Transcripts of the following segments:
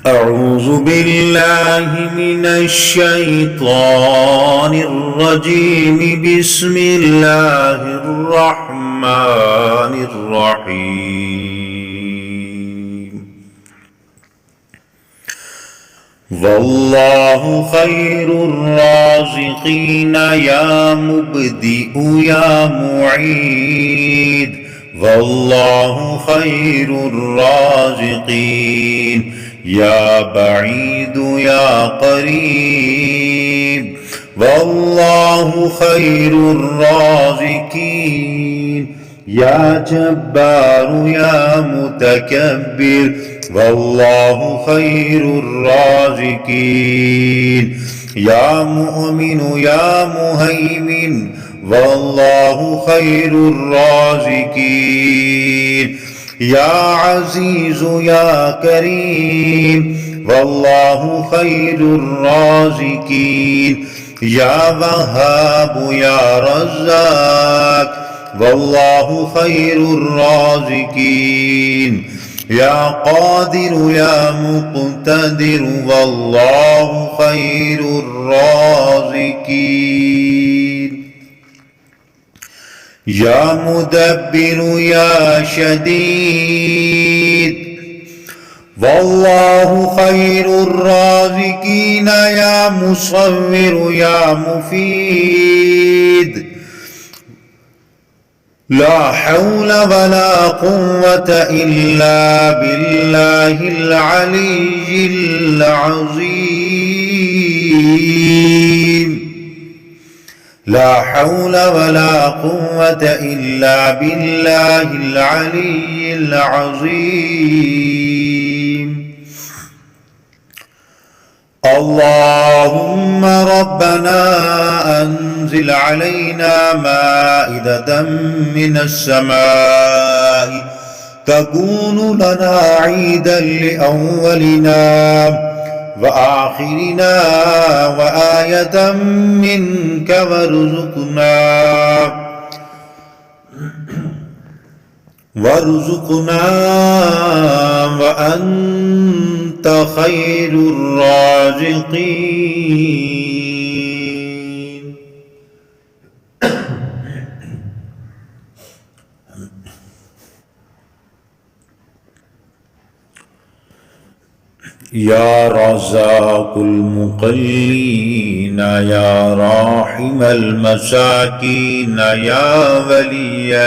أعوذ بالله من الشيطان الرجيم. بسم الله الرحمن الرحيم. والله خير الرازقين يا مبدئ يا معيد. والله خير الرازقين يا بعيد يا قريب. والله خير الرازقين يا جبار يا متكبر. والله خير الرازقين يا مؤمن يا مهيمن. والله خير الرازقين يا عزيز يا كريم. والله خير الرازقين يا وهاب يا رزاق. والله خير الرازقين يا قادر يا مقتدر. والله خير الرازقين يا مدبر يا شديد. والله خير الرازقين يا مصور يا مفيد. لا حول ولا قوة إلا بالله العلي العظيم. لا حول ولا قوة إلا بالله العلي العظيم. اللهم ربنا أنزل علينا مائدة من السماء تكون لنا عيدا لأولنا وآخرنا وآية منك وارزقنا وأنت خير الرازقين. يا رزاق المقلين يا راحم المساكين يا ولي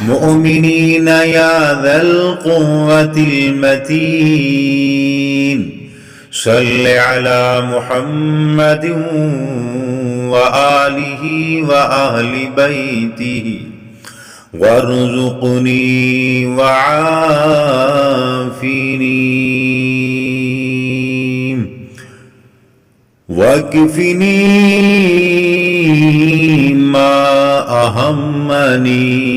المؤمنين يا ذا القوة المتين. صل على محمد وآله وأهل بيته وارزقني وعافني واكفني ما أهمني.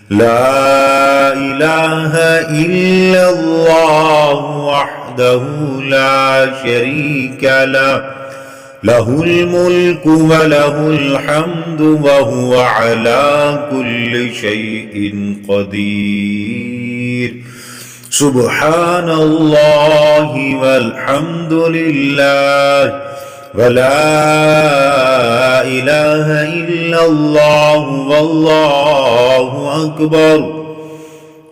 لا إله إلا الله وحده لا شريك له. له الملك وله الحمد وهو على كل شيء قدير. سبحان الله والحمد لله ولا إله إلا الله والله أكبر.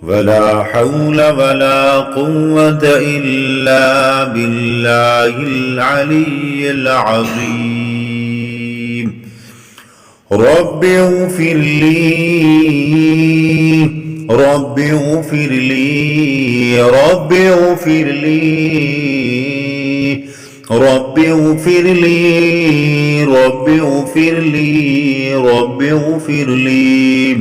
ولا حول ولا قوة إلا بالله العلي العظيم. رب اغفر لي رب اغفر لي رب اغفر لي رب اغفر لي رب اغفر لي رب اغفر لي.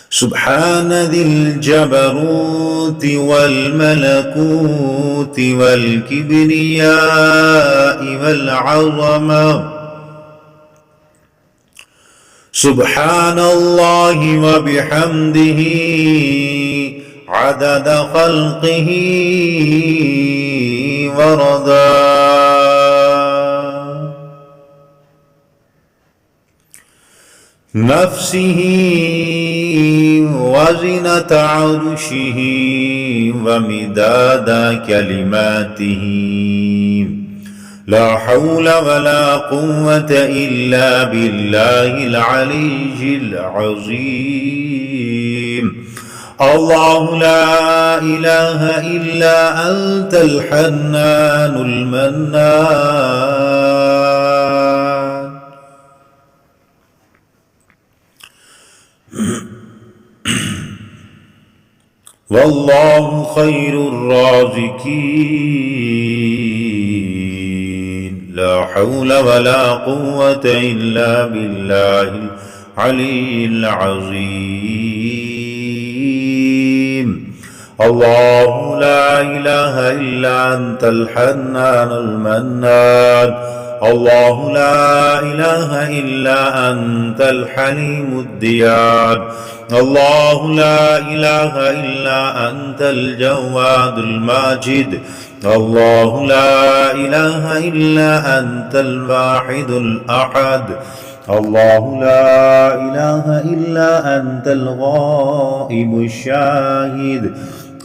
سبحان ذي الجبروت والملكوت والكبرياء والعظمة. سبحان الله وبحمده عدد خلقه ورضاه نفسه وزنة عرشه ومداد كلماته لا حول ولا قوة إلا بالله العلي العظيم. الله لا إله إلا أنت الحنان المنان. والله خير الرازقين لا حول ولا قوة إلا بالله العلي العظيم. الله لا إله إلا أنت الحنان المنان. الله لا إله إلا أنت الحليم الديان. الله لا إله إلا أنت الجواد الماجد. الله لا إله إلا أنت الواحد الأحد. الله لا إله إلا أنت الغائب الشاهد.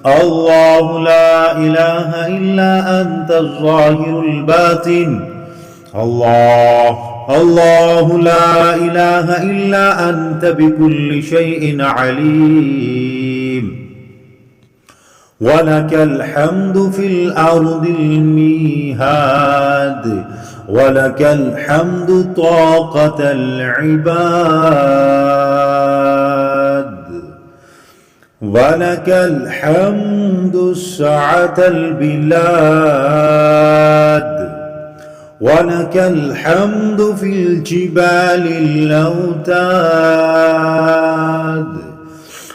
الله لا إله إلا أنت الظاهر الباطن. الله لا إله إلا أنت بكل شيء عليم. ولك الحمد في الأرض الميهاد. ولك الحمد طاقة العباد. ولك الحمد سعة البلاد. ولك الحمد في الجبال الأوتاد.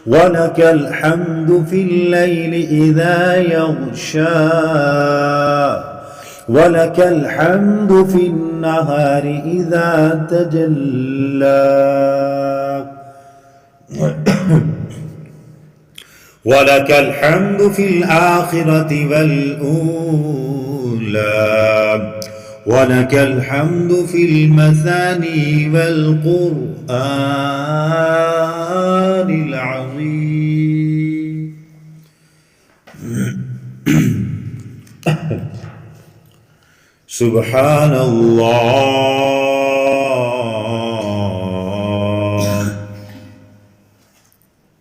ولك الحمد في الليل إذا يغشى. ولك الحمد في النهار إذا تجلى. ولك الحمد في الآخرة والأولى. ولك الحمد في المثاني والقرآن العظيم. سبحان الله.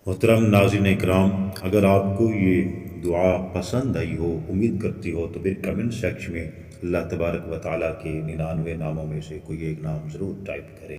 मोहतरम नाज़रीन इकराम, अगर आपको ये दुआ पसंद आई हो, उम्मीद करती हो, तो फिर कमेंट सेक्शन में अल्लाह तबारक व तआला के 99 नामों में से कोई एक नाम ज़रूर टाइप करें।